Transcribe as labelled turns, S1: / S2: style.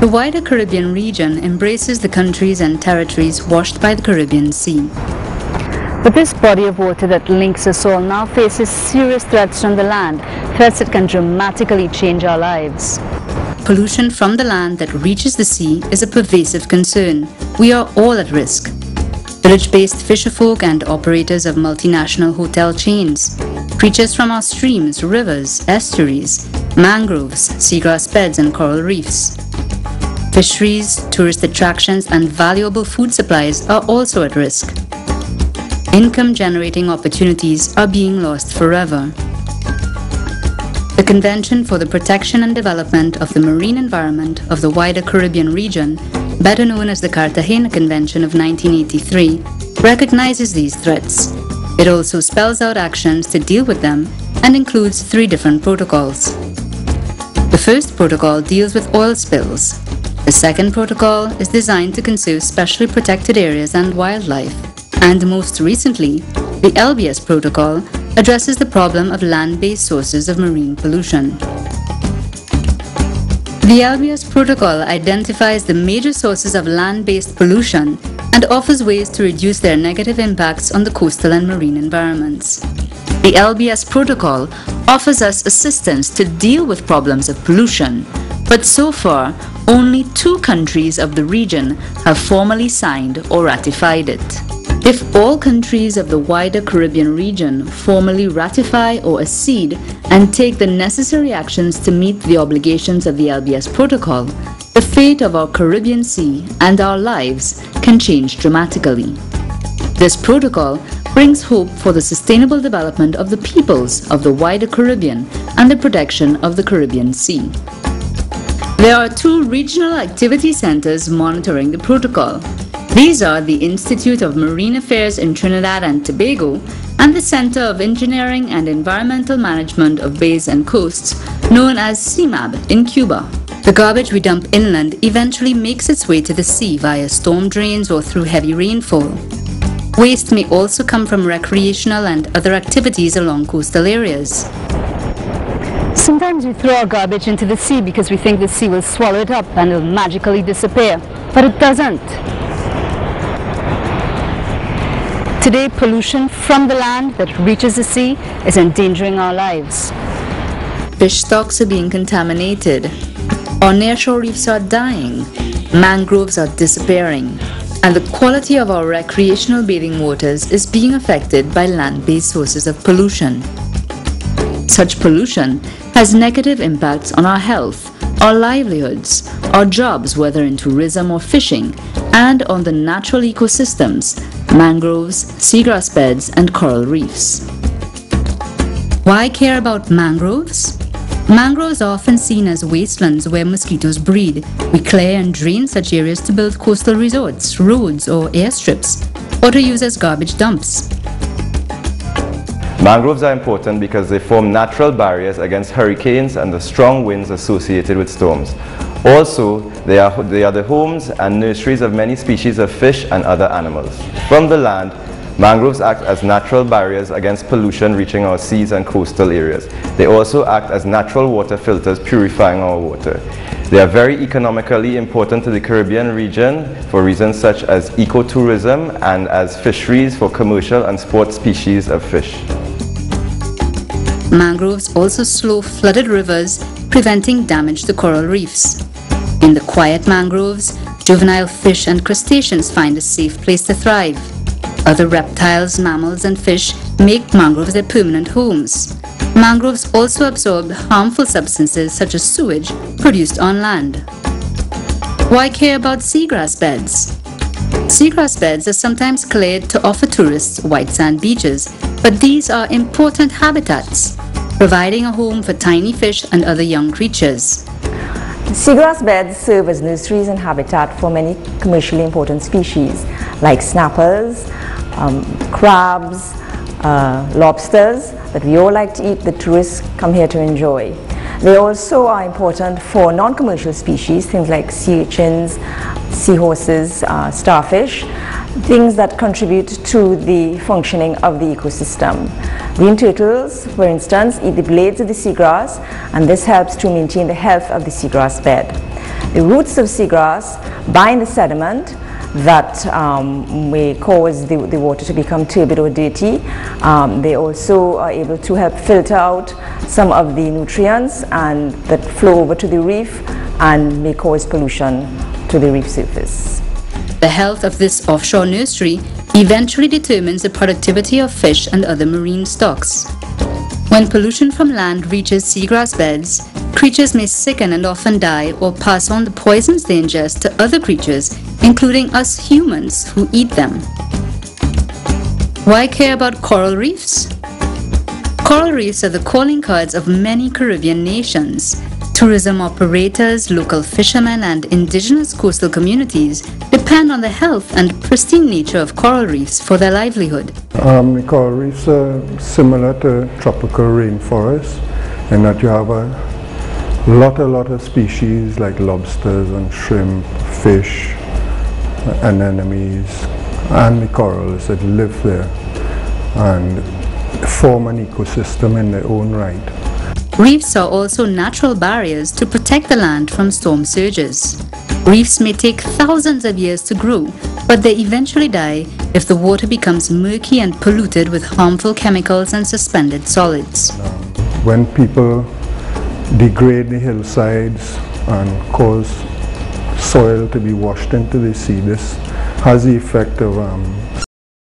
S1: The wider Caribbean region embraces the countries and territories washed by the Caribbean Sea. But this body of water that links us all now faces serious threats from the land, threats that can dramatically change our lives. Pollution from the land that reaches the sea is a pervasive concern. We are all at risk. Village-based fisherfolk and operators of multinational hotel chains, creatures from our streams, rivers, estuaries, mangroves, seagrass beds and coral reefs. Fisheries, tourist attractions and valuable food supplies are also at risk. Income-generating opportunities are being lost forever. The Convention for the Protection and Development of the Marine Environment of the wider Caribbean region, better known as the Cartagena Convention of 1983, recognizes these threats. It also spells out actions to deal with them and includes 3 different protocols. The first protocol deals with oil spills. The second protocol is designed to conserve specially protected areas and wildlife. And most recently, the LBS protocol addresses the problem of land-based sources of marine pollution. The LBS protocol identifies the major sources of land-based pollution and offers ways to reduce their negative impacts on the coastal and marine environments. The LBS protocol offers us assistance to deal with problems of pollution, but so far, only 2 countries of the region have formally signed or ratified it. If all countries of the wider Caribbean region formally ratify or accede and take the necessary actions to meet the obligations of the LBS protocol, the fate of our Caribbean Sea and our lives can change dramatically. This protocol brings hope for the sustainable development of the peoples of the wider Caribbean and the protection of the Caribbean Sea. There are 2 regional activity centers monitoring the protocol. These are the Institute of Marine Affairs in Trinidad and Tobago and the Center of Engineering and Environmental Management of Bays and Coasts, known as CEMAB in Cuba. The garbage we dump inland eventually makes its way to the sea via storm drains or through heavy rainfall. Waste may also come from recreational and other activities along coastal areas. Sometimes we throw our garbage into the sea because we think the sea will swallow it up and it will magically disappear, but it doesn't. Today, pollution from the land that reaches the sea is endangering our lives. Fish stocks are being contaminated. Our nearshore reefs are dying. Mangroves are disappearing. And the quality of our recreational bathing waters is being affected by land-based sources of pollution. Such pollution has negative impacts on our health, our livelihoods, our jobs, whether in tourism or fishing, and on the natural ecosystems, mangroves, seagrass beds, and coral reefs. Why care about mangroves? Mangroves are often seen as wastelands where mosquitoes breed. We clear and drain such areas to build coastal resorts, roads, or airstrips, or to use as garbage dumps.
S2: Mangroves are important because they form natural barriers against hurricanes and the strong winds associated with storms. Also, they are the homes and nurseries of many species of fish and other animals. From the land, mangroves act as natural barriers against pollution reaching our seas and coastal areas. They also act as natural water filters purifying our water. They are very economically important to the Caribbean region for reasons such as ecotourism and as fisheries for commercial and sport species of fish.
S1: Mangroves also slow flooded rivers, preventing damage to coral reefs. In the quiet mangroves, juvenile fish and crustaceans find a safe place to thrive. Other reptiles, mammals, and fish make mangroves their permanent homes. Mangroves also absorb harmful substances such as sewage produced on land. Why care about seagrass beds? Seagrass beds are sometimes cleared to offer tourists white sand beaches, but these are important habitats, providing a home for tiny fish and other young creatures.
S3: Seagrass beds serve as nurseries and habitat for many commercially important species like snappers, crabs, lobsters that we all like to eat, that tourists come here to enjoy. They also are important for non-commercial species, things like sea urchins, seahorses, starfish, things that contribute to the functioning of the ecosystem. Green turtles, for instance, eat the blades of the seagrass, and this helps to maintain the health of the seagrass bed. The roots of seagrass bind the sediment that may cause the water to become turbid or dirty. They also are able to help filter out some of the nutrients and that flow over to the reef and may cause pollution to the reef surface.
S1: The health of this offshore nursery eventually determines the productivity of fish and other marine stocks. When pollution from land reaches seagrass beds, creatures may sicken and often die or pass on the poisons they ingest to other creatures, including us humans who eat them. Why care about coral reefs? Coral reefs are the calling cards of many Caribbean nations. Tourism operators, local fishermen, and indigenous coastal communities depend on the health and pristine nature of coral reefs for their livelihood.
S4: The coral reefs are similar to tropical rainforests in that you have a lot of species like lobsters and shrimp, fish, anemones, and the corals that live there and form an ecosystem in their own right.
S1: Reefs are also natural barriers to protect the land from storm surges. Reefs may take thousands of years to grow, but they eventually die if the water becomes murky and polluted with harmful chemicals and suspended solids.
S4: When people degrade the hillsides and cause soil to be washed into the sea, this has the effect of